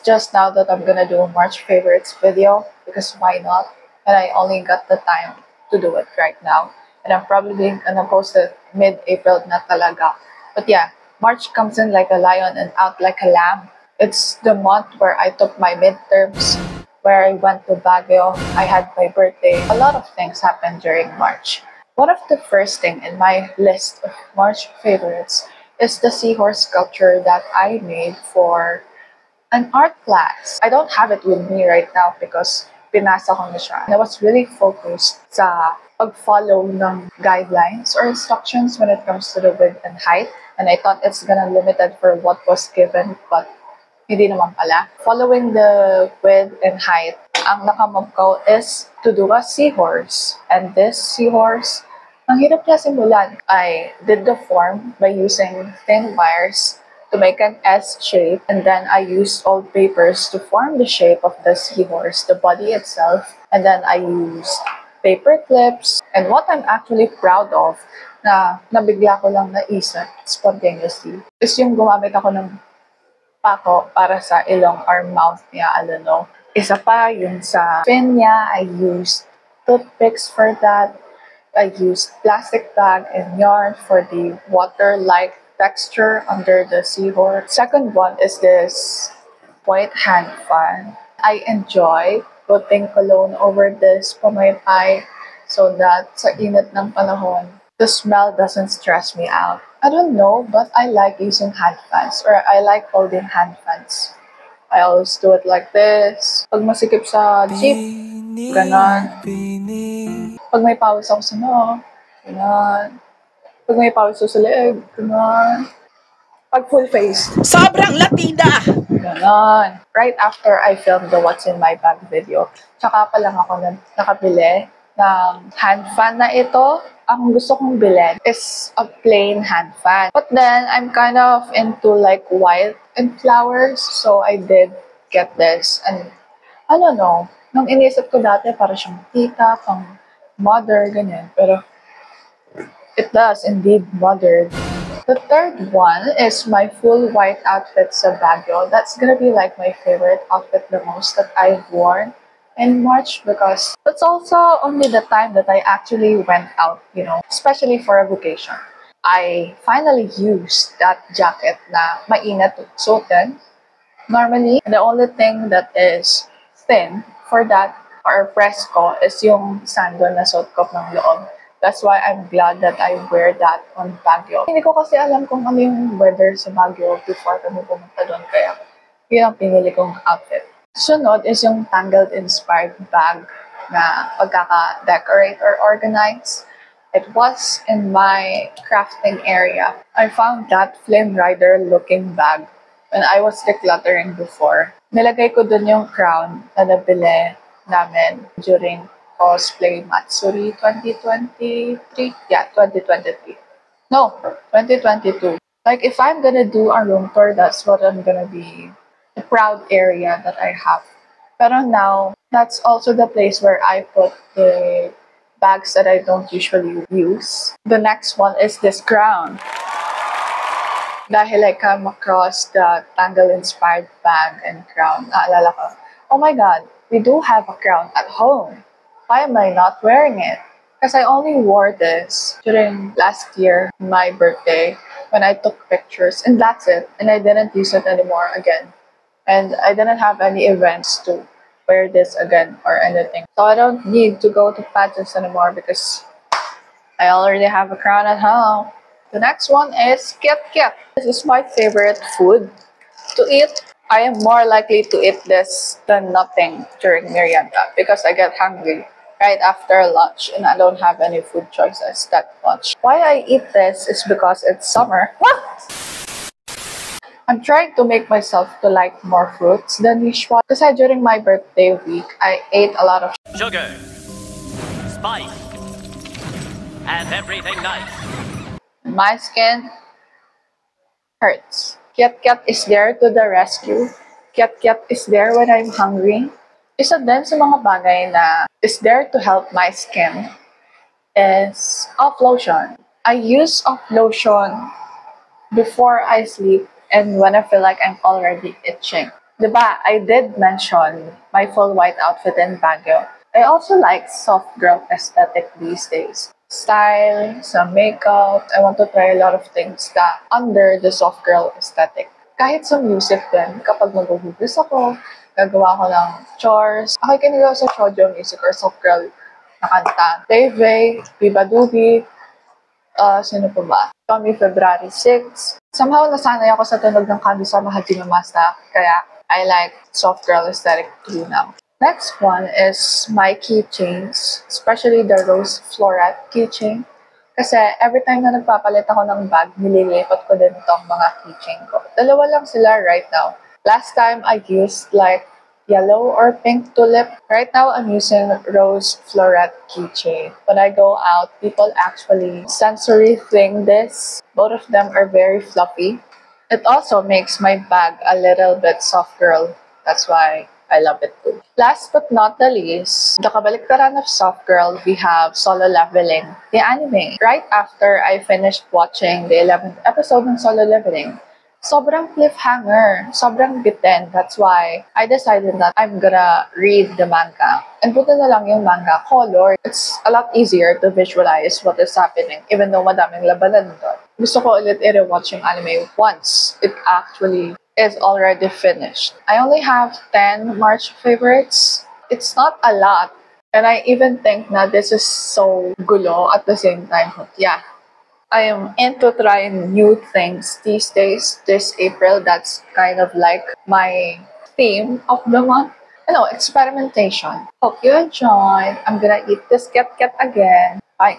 just now that I'm gonna do a March favorites video because why not? And I only got the time to do it right now. And I'm probably gonna post it mid-April na talaga. But yeah, March comes in like a lion and out like a lamb. It's the month where I took my midterms, where I went to Baguio. I had my birthday. A lot of things happened during March. One of the first thing in my list of March favorites is the seahorse sculpture that I made for an art class. I don't have it with me right now because pinasa ko na siya. I was really focused sa pag-follow ng guidelines or instructions when it comes to the width and height. And I thought it's gonna limited for what was given, but hindi naman pala. Following the width and height, ang nakamove ko is to do a seahorse. And this seahorse, ang hirap niya simulan. I did the form by using thin wires to make an S shape, and then I used old papers to form the shape of the seahorse, the body itself, and then I used paper clips. And what I'm actually proud of na nabigla ko lang naisip spontaneously is yung gumamit ako ng pako para sa ilong or mouth niya, I don't know. Isa pa, yung sa fin niya, I used toothpicks for that. I used plastic bag and yarn for the water-like texture under the seahorse. Second one is this white hand fan. I enjoy putting cologne over this pamaypay so that sa init ng panahon, the smell doesn't stress me out. I don't know, but I like using hand fans or I like holding hand fans. I always do it like this. Pag masikip sa jeep, ganon. Pag may pawis ako sa ganon. Pag may pawis ako sa leeg, ganon. Pag full face, sobrang Latina! Ganon. Right after I filmed the What's in My Bag video, tsaka pa lang ako nakabili ng hand fan na ito. Ang gusto kong bilhin is a plain hand fan. But then, I'm kind of into like white and flowers, so I did get this. And I don't know, nung inisip ko dati, para siyang tita, pang mother, ganyan. Pero it does indeed mother. The third one is my full white outfit sa Baguio. That's gonna be like my favorite outfit the most that I've worn in March because it's also only the time that I actually went out, you know, especially for a vacation. I finally used that jacket na mainit suotin. Normally, the only thing that is thin for that or presko is yung sandal na suot ko ng loob. That's why I'm glad that I wear that on Baguio. Hindi ko kasi alam kung ano yung weather sa Baguio before kami pumunta doon, kaya yun ang pinili kong outfit. Sunod is yung Tangled-inspired bag na pagkaka-decorate or organize. It was in my crafting area. I found that Flame Rider-looking bag when I was decluttering before. Nilagay ko dun yung crown na nabili namin during Cosplay Matsuri 2023? Yeah, 2023. No, 2022. Like, if I'm gonna do a room tour, that's what I'm gonna be the proud area that I have. Pero now, that's also the place where I put the bags that I don't usually use. The next one is this crown. Dahil I come across the Tangle-inspired bag and crown, naalala ko, oh my god, we do have a crown at home. Why am I not wearing it? Because I only wore this during last year, my birthday, when I took pictures, and that's it. And I didn't use it anymore again. And I didn't have any events to wear this again or anything. So I don't need to go to pageants anymore because I already have a crown at home. The next one is Kiat Kiat. This is my favorite food to eat. I am more likely to eat this than nothing during merienda because I get hungry right after lunch and I don't have any food choices that much. Why I eat this is because it's summer. I'm trying to make myself to like more fruits than usual. Kasi during my birthday week, I ate a lot of sugar, spice, and everything nice. My skin hurts. Kiat Kiat is there to the rescue. Kiat Kiat is there when I'm hungry. Isa din sa mga bagay na is there to help my skin is off lotion. I use off lotion before I sleep and when I feel like I'm already itching. Diba, I did mention my full white outfit in Baguio. I also like soft girl aesthetic these days. Style, some makeup. I want to try a lot of things that under the soft girl aesthetic. Kahit sa music din, kapag maghuhugas ako, gagawa ko ng chores, ako'y kinigaw sa shoujo music or soft girl na kanta. Dave, Viva Dubi, sino pa ba? Tommy February 6. Somehow nasanay ako sa tunog ng Kami-sama Hajime Masta, kaya I like soft girl aesthetic too now. Next one is my keychains, especially the rose floret keychain. Kasi every time na nagpapalit ako ng bag, nililipat ko din itong mga keychain ko. Dalawa lang sila right now. Last time I used like yellow or pink tulip. Right now I'm using rose floret keychain. When I go out, people actually sensory thing this. Both of them are very fluffy. It also makes my bag a little bit soft girl. That's why I love it too. Last but not the least, the kabaliktaran of soft girl, we have Solo Leveling, the anime. Right after I finished watching the 11th episode ng Solo Leveling, sobrang cliffhanger, sobrang bitin. That's why I decided that I'm gonna read the manga. And buti na lang yung manga color. It's a lot easier to visualize what is happening, even though madaming labanan doon. Gusto ko ulit i-rewatch yung anime once it actually is already finished. I only have 10 March favorites. It's not a lot. And I even think na this is so gulo at the same time. But yeah, I am into trying new things these days. This April, that's kind of like my theme of the month. Experimentation. Hope you enjoyed. I'm gonna eat this ket again. Bye.